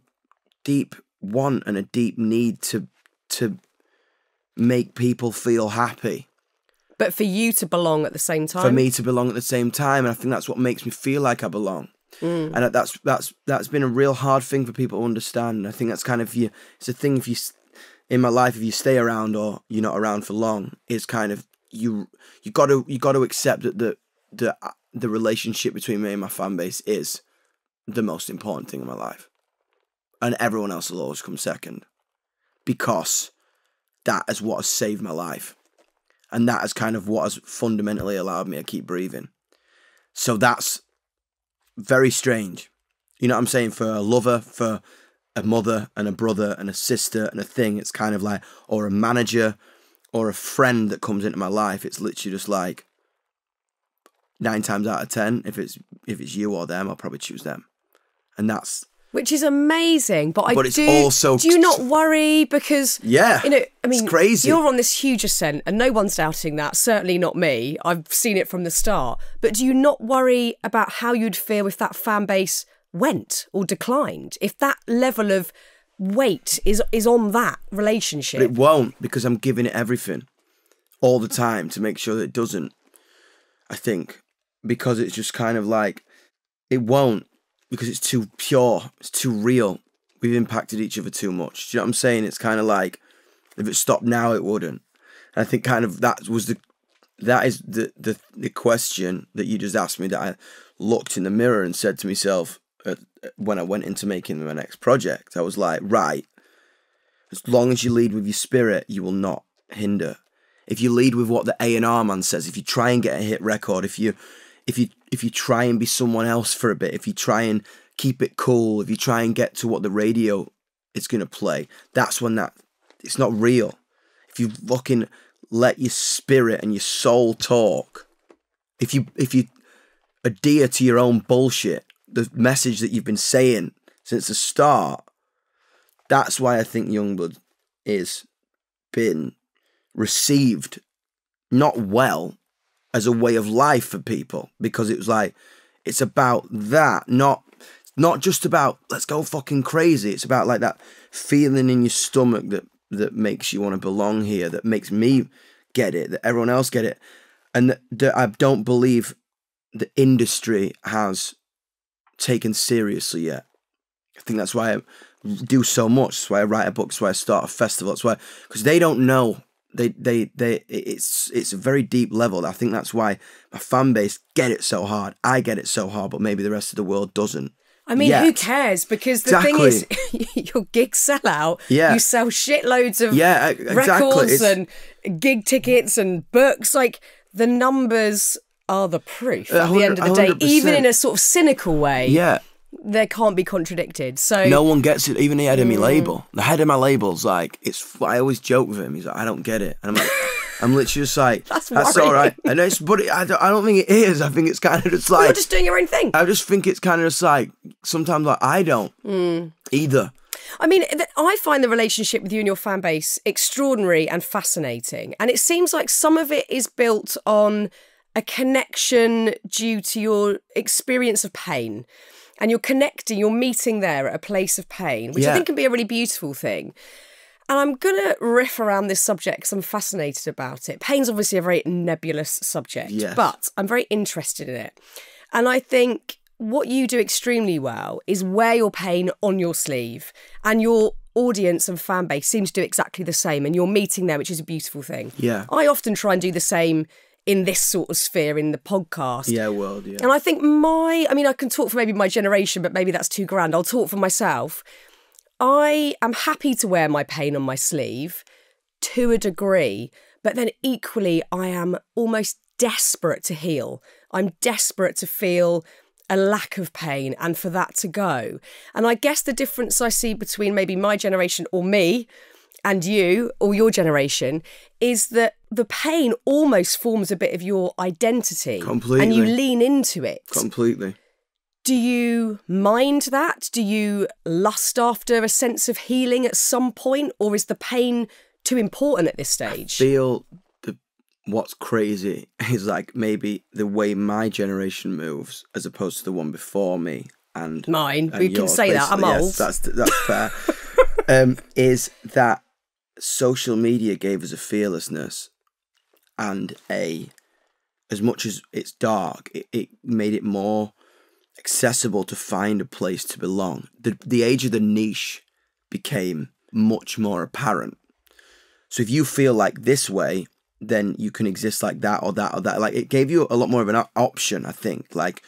Speaker 2: deep want and a deep need to make people feel happy.
Speaker 1: But for you to belong at the same time?
Speaker 2: For me to belong at the same time, and I think that's what makes me feel like I belong. And that's been a real hard thing for people to understand. And I think that's kind of it's a thing, if you in my life, if you stay around or you're not around for long, it's kind of you got to accept that the relationship between me and my fan base is the most important thing in my life, and everyone else will always come second, because that is what has saved my life, and that is kind of what has fundamentally allowed me to keep breathing. So that's very strange, you know what I'm saying, for a lover, for a mother and a brother and a sister and a thing. It's kind of like, or a manager or a friend that comes into my life. It's literally just like 9 times out of 10, if it's you or them, I'll probably choose them, and that's. Which is amazing, but it's also. Do you not worry, because you know, I mean, it's crazy. You're on this huge ascent, and no one's doubting that. Certainly not me. I've seen it from the start. But do you not worry about how you'd feel if that fan base went or declined? If that level of weight is on that relationship? But it won't, because I'm giving it everything all the time to make sure that it doesn't. I think because it's just kind of like it won't. Because it's too pure, it's too real. We've impacted each other too much. Do you know what I'm saying? It's kind of like, if it stopped now, it wouldn't. And I think kind of that is the question that you just asked me, that I looked in the mirror and said to myself when I went into making my next project. I was like, right, as long as you lead with your spirit, you will not hinder. If you lead with what the A&R man says, if you try and get a hit record, if you try and be someone else for a bit, if you try and keep it cool, if you try and get to what the radio is going to play, that's when it's not real. If you fucking let your spirit and your soul talk, if you adhere to your own bullshit, the message that you've been saying since the start, that's why I think Yungblud is been received not well, as a way of life for people, because it was like, it's about that, not just about let's go fucking crazy. It's about like that feeling in your stomach that makes you want to belong here, that makes me get it, that everyone else get it, and that I don't believe the industry has taken seriously yet. I think that's why I do so much. That's why I write a book. That's why I start a festival. That's why, because they don't know. It's a very deep level. I think that's why my fan base get it so hard. I get it so hard, but maybe the rest of the world doesn't. I mean, who cares? Because the thing is, your gigs sell out. Yeah. You sell shitloads of records and gig tickets and books. Like, the numbers are the proof at the end of the day, 100%. Even in a sort of cynical way. Yeah. They can't be contradicted. So no one gets it. Even the head of my label, the head of my label's like, I always joke with him. He's like, I don't get it, and I'm like, I'm literally just like, that's all right. And I don't think it is. I think it's kind of just like, you're just doing your own thing. I just think it's kind of just like, sometimes like I don't either. I mean, I find the relationship with you and your fan base extraordinary and fascinating, and it seems like some of it is built on a connection due to your experience of pain. And you're meeting there at a place of pain, which I think can be a really beautiful thing. And I'm going to riff around this subject because I'm fascinated about it. Pain's obviously a very nebulous subject, but I'm very interested in it.
Speaker 1: And I think what you do extremely well is wear your pain on your sleeve, and your audience and fan base seems to do exactly the same, and you're meeting there, which is a beautiful thing.
Speaker 2: Yeah.
Speaker 1: I often try and do the same in this sort of sphere in the podcast.
Speaker 2: Yeah, world, yeah.
Speaker 1: And I think I can talk for maybe my generation, but maybe that's too grand. I'll talk for myself. I am happy to wear my pain on my sleeve to a degree, but then equally I am almost desperate to heal. I'm desperate to feel a lack of pain and for that to go. And I guess the difference I see between maybe my generation or me and you or your generation is that the pain almost forms a bit of your identity.
Speaker 2: Completely.
Speaker 1: And you lean into it.
Speaker 2: Completely.
Speaker 1: Do you mind that? Do you lust after a sense of healing at some point? Or is the pain too important at this stage?
Speaker 2: I feel what's crazy is like maybe the way my generation moves as opposed to the one before me and
Speaker 1: mine.
Speaker 2: And
Speaker 1: we can
Speaker 2: yours,
Speaker 1: say that. I'm old.
Speaker 2: Yes, that's fair. Is that social media gave us a fearlessness and as much as it's dark, it made it more accessible to find a place to belong. The age of the niche became much more apparent. So if you feel like this way, then you can exist like that or that or that. Like, it gave you a lot more of an option, I think. Like,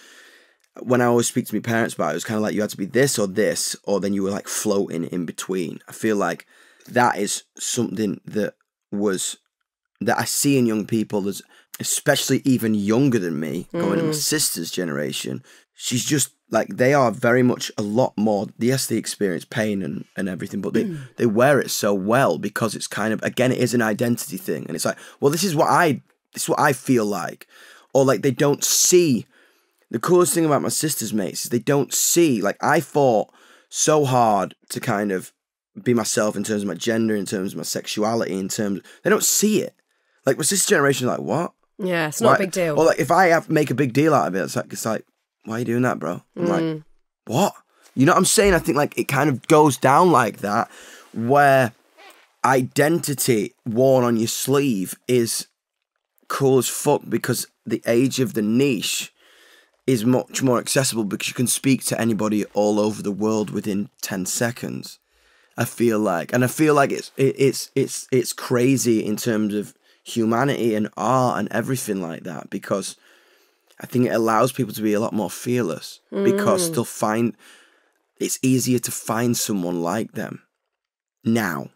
Speaker 2: when I always speak to my parents about it, it was kind of like you had to be this, or then you were like floating in between. I feel like that is something that I see in young people, that's especially even younger than me, going to my sister's generation. She's just like, they are very much a lot more, yes, they experience pain and everything, but they wear it so well because it's kind of, again, it is an identity thing. And it's like, well, this is what I feel like. Or like, they don't see, the coolest thing about my sister's mates is they don't see, like, I fought so hard to kind of be myself in terms of my gender, in terms of my sexuality, they don't see it. Like, my sister's generation is like, what?
Speaker 1: Yeah, it's not a big deal.
Speaker 2: Or like, if I have to make a big deal out of it, it's like, why are you doing that, bro? I'm like, what? You know what I'm saying? I think like it kind of goes down like that, where identity worn on your sleeve is cool as fuck because the age of the niche is much more accessible because you can speak to anybody all over the world within 10 seconds. I feel like it's crazy in terms of humanity and art and everything like that, because I think it allows people to be a lot more fearless because it's easier to find someone like them now,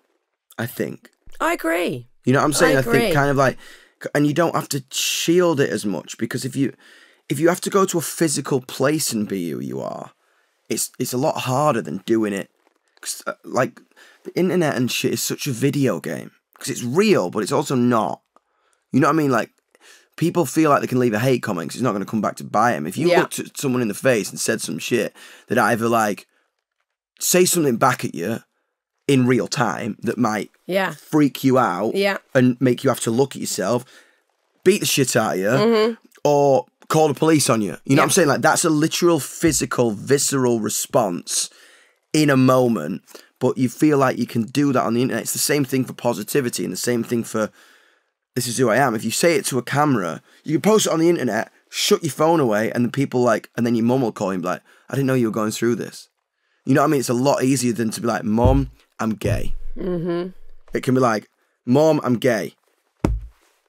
Speaker 2: I think.
Speaker 1: I agree.
Speaker 2: You know what I'm saying?
Speaker 1: I
Speaker 2: I think kind of like, and you don't have to shield it as much, because if you have to go to a physical place and be who you are, it's a lot harder than doing it. 'Cause, like, the internet and shit is such a video game because it's real, but it's also not. You know what I mean? Like, people feel like they can leave a hate comment because it's not going to come back to bite them. If you looked at someone in the face and said some shit that either like say something back at you in real time that might freak you out and make you have to look at yourself, beat the shit out of you, or call the police on you. You know what I'm saying? Like, that's a literal physical, visceral response in a moment, but you feel like you can do that on the internet. It's the same thing for positivity and the same thing for this is who I am. If you say it to a camera, you can post it on the internet, shut your phone away, and then people like, and then your mum will call you and be like, I didn't know you were going through this. You know what I mean? It's a lot easier than to be like, Mom, I'm gay. It can be like, Mom, I'm gay.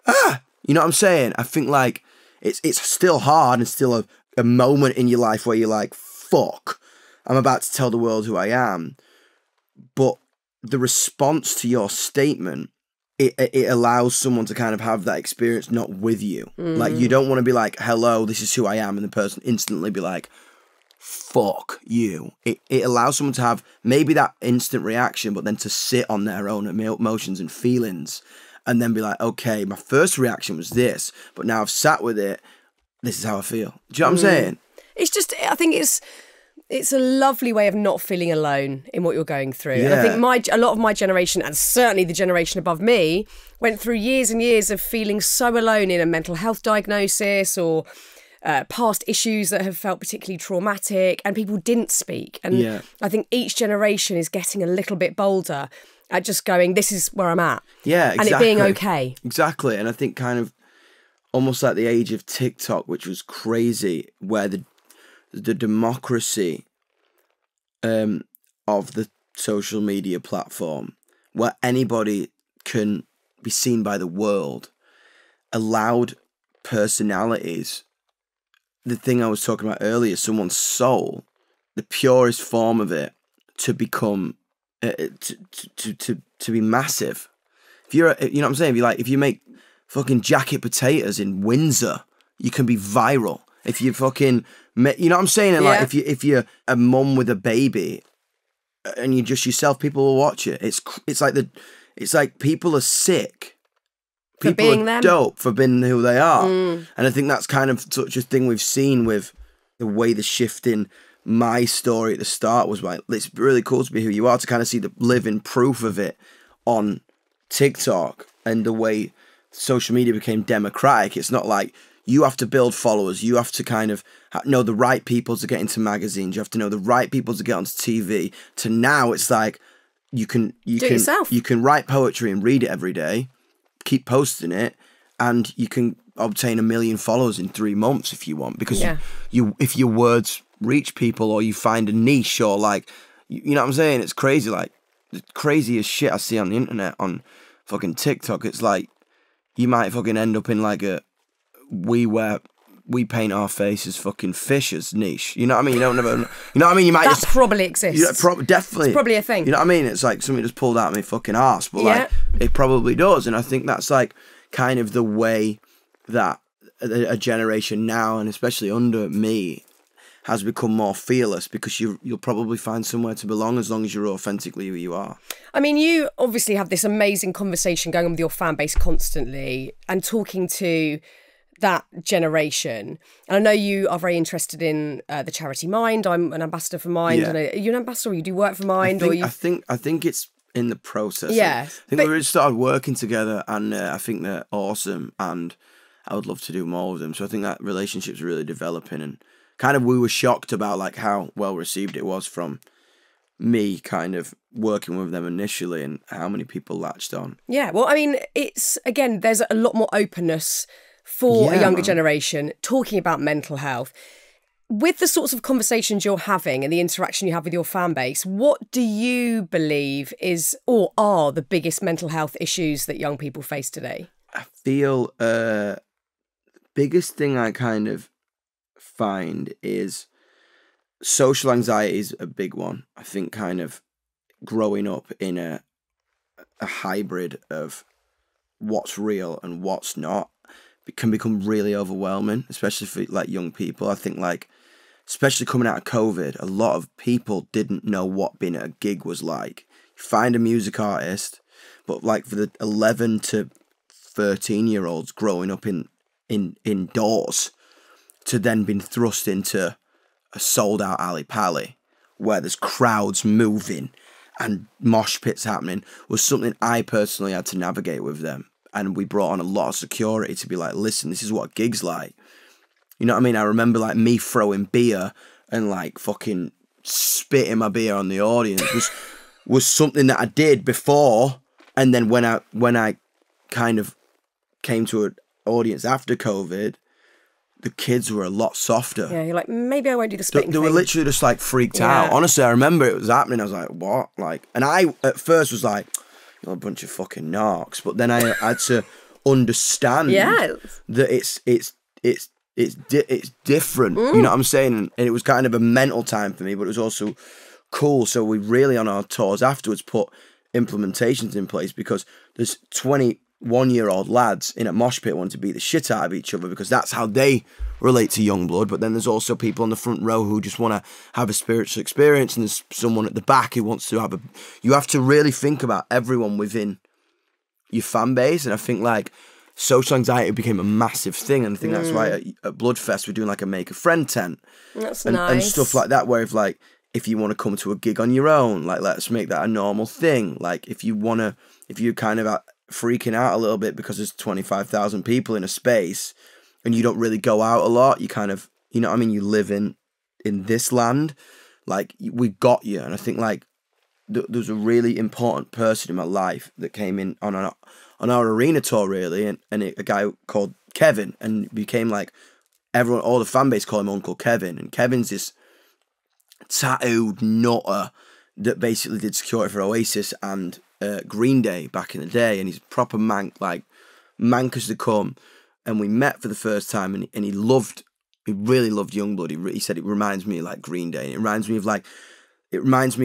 Speaker 2: You know what I'm saying? I think like it's still hard and still a moment in your life where you're like, fuck, I'm about to tell the world who I am. But the response to your statement, it allows someone to kind of have that experience not with you. Like, you don't want to be like, hello, this is who I am, and the person instantly be like, fuck you. It allows someone to have maybe that instant reaction, but then to sit on their own emotions and feelings and then be like, okay, my first reaction was this, but now I've sat with it, this is how I feel. Do you know what I'm saying?
Speaker 1: It's just, I think it's a lovely way of not feeling alone in what you're going through. And I think a lot of my generation, and certainly the generation above me, went through years and years of feeling so alone in a mental health diagnosis or past issues that have felt particularly traumatic, and people didn't speak. And I think each generation is getting a little bit bolder at just going, this is where I'm at.
Speaker 2: Yeah, exactly.
Speaker 1: And it being okay.
Speaker 2: Exactly. And I think kind of almost like the age of TikTok, which was crazy, where the democracy of the social media platform, where anybody can be seen by the world, allowed personalities, the thing I was talking about earlier, someone's soul, the purest form of it, to become to be massive. If you're, you know what I'm saying? If you make fucking jacket potatoes in Windsor, you can be viral. If you fucking, you know what I'm saying? And like, if you're a mum with a baby, and you're just yourself, people will watch it. It's like people are sick. People are them. Dope for being who they are. And I think that's kind of such a thing we've seen with the way the shift in my story at the start was like, it's really cool to be who you are, to kind of see the living proof of it on TikTok, and the way social media became democratic. It's not like you have to build followers. You have to kind of know the right people to get into magazines. You have to know the right people to get onto TV. To now, it's like you can write poetry and read it every day, keep posting it, and you can obtain 1 million followers in 3 months if you want, because if your words reach people, or you find a niche, or like, you know what I'm saying? It's crazy. Like, the craziest shit I see on the internet on fucking TikTok. It's like you might fucking end up in like a we paint our faces fucking fishes niche. You know what I mean? You don't never. You know what I mean? You might
Speaker 1: that probably exists.
Speaker 2: Definitely,
Speaker 1: it's probably a thing.
Speaker 2: You know what I mean? It's like something just pulled out of my fucking arse, but like it probably does. And I think that's like kind of the way that a generation now, and especially under me, has become more fearless, because you'll probably find somewhere to belong as long as you're authentically who you are.
Speaker 1: I mean, you obviously have this amazing conversation going on with your fan base constantly, and talking to that generation. And I know you are very interested in the charity Mind. I'm an ambassador for Mind.
Speaker 2: Yeah.
Speaker 1: Are you an ambassador, or you do work for Mind?
Speaker 2: I think it's in the process.
Speaker 1: Yeah.
Speaker 2: I think we really started working together, and I think they're awesome, and I would love to do more with them. So I think that relationship's really developing, and kind of we were shocked about like how well received it was from me kind of working with them initially, and how many people latched on. Yeah,
Speaker 1: well, I mean, it's, again, there's a lot more openness for a younger generation talking about mental health. With the sorts of conversations you're having and the interaction you have with your fan base, what do you believe is or are the biggest mental health issues that young people face today?
Speaker 2: I feel biggest thing I kind of find is social anxiety is a big one. I think kind of growing up in a hybrid of what's real and what's not, it can become really overwhelming, especially for like young people. I think like, especially coming out of COVID, a lot of people didn't know what being at a gig was like. You find a music artist, but like for the 11 to 13-year-olds growing up indoors, to then being thrust into a sold-out alley pally where there's crowds moving and mosh pits happening, was something I personally had to navigate with them. And we brought on a lot of security to be like, listen, this is what a gig's like. You know what I mean? I remember like me throwing beer and like fucking spitting my beer on the audience was something that I did before. And then when I kind of came to an audience after COVID, the kids were a lot softer.
Speaker 1: Yeah, you're like, maybe I won't do the spitting
Speaker 2: They were literally just like freaked out. Honestly, I remember it was happening. I was like, what? Like, and I at first was like, you're a bunch of fucking narcs. But then I had to understand that it's different. You know what I'm saying? And it was kind of a mental time for me, but it was also cool. So we really, on our tours afterwards, put implementations in place, because there's 21-year-old lads in a mosh pit wanting to beat the shit out of each other, because that's how they relate to Yungblud. But then there's also people on the front row who just want to have a spiritual experience, and there's someone at the back who wants to have a... You have to really think about everyone within your fan base, and I think like social anxiety became a massive thing, and I think that's why at Bloodfest we're doing like a make a friend tent.
Speaker 1: That's
Speaker 2: nice. And stuff like that, where if you want to come to a gig on your own, like let's make that a normal thing. Like if you're kind of freaking out a little bit because there's 25,000 people in a space and you don't really go out a lot, you kind of, you know what I mean, you live in this land, like we got you. And I think like there's a really important person in my life that came in on our arena tour really, and a guy called Kevin, and became like everyone, all the fan base call him Uncle Kevin, and Kevin's this tattooed nutter that basically did security for Oasis and Green Day back in the day, and he's proper mank, like mank as they come. And we met for the first time, and he really loved Yungblud. He said it reminds me of like Green Day. It reminds me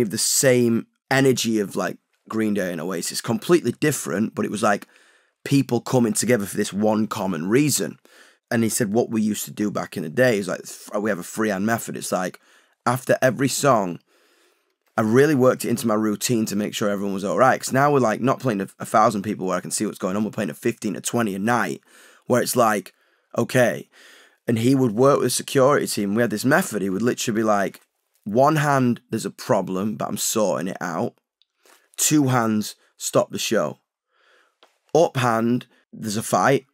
Speaker 2: of the same energy of like Green Day and Oasis, completely different, but it was like people coming together for this one common reason. And he said what we used to do back in the day is like, we have a freehand method. It's like after every song, I really worked it into my routine to make sure everyone was all right. Because now we're like not playing to 1,000 people where I can see what's going on. We're playing to 15 to 20 a night, where it's like, okay. And he would work with the security team. We had this method. He would literally be like, one hand, there's a problem, but I'm sorting it out. Two hands, stop the show. Up hand, there's a fight.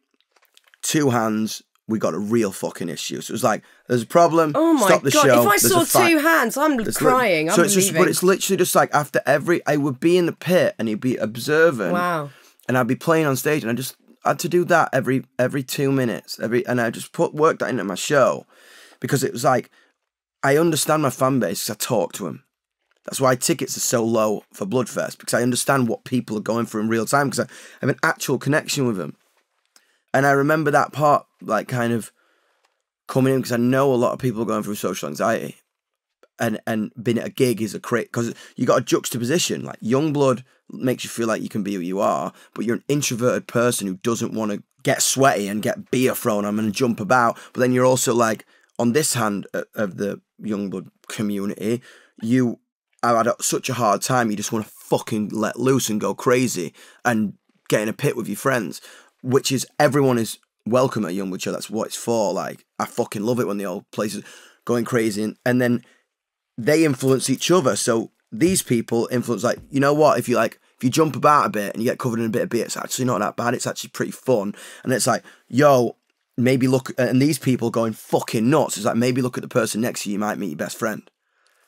Speaker 2: Two hands, we got a real fucking issue. So it was like, there's a problem,
Speaker 1: oh my
Speaker 2: stop the
Speaker 1: God.
Speaker 2: show.
Speaker 1: If I saw two hands, I'm crying. I'm leaving.
Speaker 2: But it's literally just like after I would be in the pit and he'd be observing.
Speaker 1: Wow.
Speaker 2: And I'd be playing on stage, and I just had to do that every 2 minutes. And I just worked that into my show, because it was like, I understand my fan base because I talk to them. That's why tickets are so low for Bloodfest, because I understand what people are going through in real time, because I have an actual connection with them. And I remember that part, like, kind of coming in, because I know a lot of people are going through social anxiety. And being at a gig is because you got a juxtaposition. Like, Yungblud makes you feel like you can be who you are, but you're an introverted person who doesn't want to get sweaty and get beer thrown on and jump about. But then you're also like, on this hand of the Yungblud community, you have had such a hard time, you just want to fucking let loose and go crazy and get in a pit with your friends, which is, everyone is welcome at Yungblud Show. That's what it's for. Like, I fucking love it when the old places going crazy, and then they influence each other. So these people influence, like, you know what, if you jump about a bit and you get covered in a bit of beer, it's actually not that bad. It's actually pretty fun. And it's like, yo, maybe look, and these people going fucking nuts. It's like, maybe look at the person next to you. You might meet your best friend.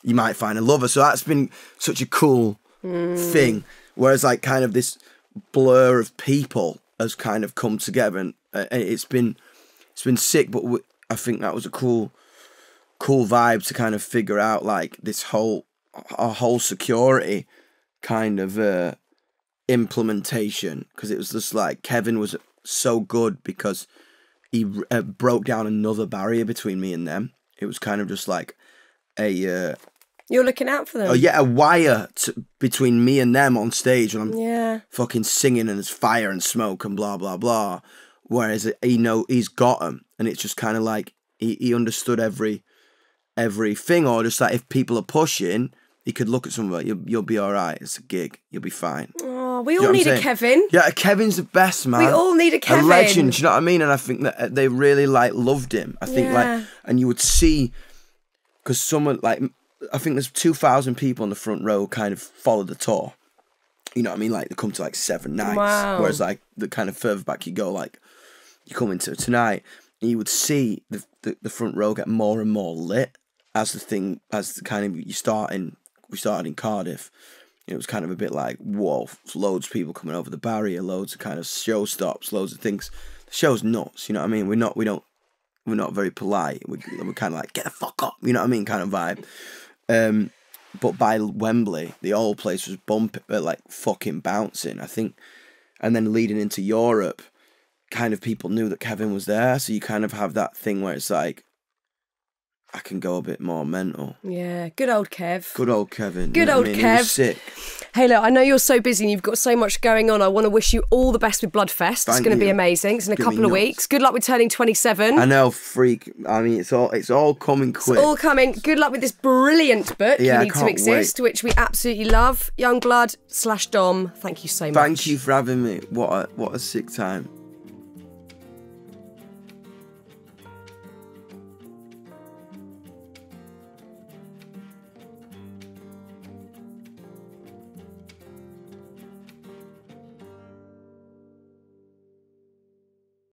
Speaker 2: You might find a lover. So that's been such a cool thing. Whereas like kind of this blur of people has kind of come together, and it's been sick. But I think that was a cool vibe to kind of figure out, like, this whole security kind of implementation, because it was just like Kevin was so good because he broke down another barrier between me and them. It was kind of just like a
Speaker 1: you're looking out for them.
Speaker 2: Oh yeah, a wire between me and them on stage when I'm fucking singing and there's fire and smoke and blah blah blah. Whereas he's got them, and it's just kind of like he understood everything, or just like if people are pushing, he could look at someone like, you'll be all right. It's a gig. You'll be fine.
Speaker 1: Oh, we all need a Kevin.
Speaker 2: Yeah, Kevin's the best, man.
Speaker 1: We all need a Kevin.
Speaker 2: A legend. Do you know what I mean? And I think that they really like loved him. I think like, and you would see, because someone like, I think there's 2,000 people on the front row kind of follow the tour. You know what I mean? Like they come to like 7 nights.
Speaker 1: Wow.
Speaker 2: Whereas like the kind of further back you go, like you come into tonight, and you would see the front row get more and more lit as the kind of we started in Cardiff. It was kind of a bit like, whoa, loads of people coming over the barrier, loads of kind of show stops, loads of things. The show's nuts, you know what I mean? We're not very polite. We're kind of like, get the fuck up, you know what I mean, kind of vibe. But by Wembley, the whole place was bumping, like fucking bouncing, I think. And then leading into Europe, kind of people knew that Kevin was there, so you kind of have that thing where it's like, I can go a bit more mental. Yeah,
Speaker 1: good old Kev.
Speaker 2: Good old Kevin.
Speaker 1: Good old Kev. He
Speaker 2: was sick.
Speaker 1: Hey, look, I know you're so busy and you've got so much going on. I want to wish you all the best with Bloodfest. It's going to be amazing. It's in a couple of weeks. Good luck with turning 27.
Speaker 2: I know, freak. I mean, it's all coming quick.
Speaker 1: It's all coming. Good luck with this brilliant book, You Need to Exist, which we absolutely love. Yungblud /Dom. Thank you so much.
Speaker 2: Thank you for having me. What a sick time.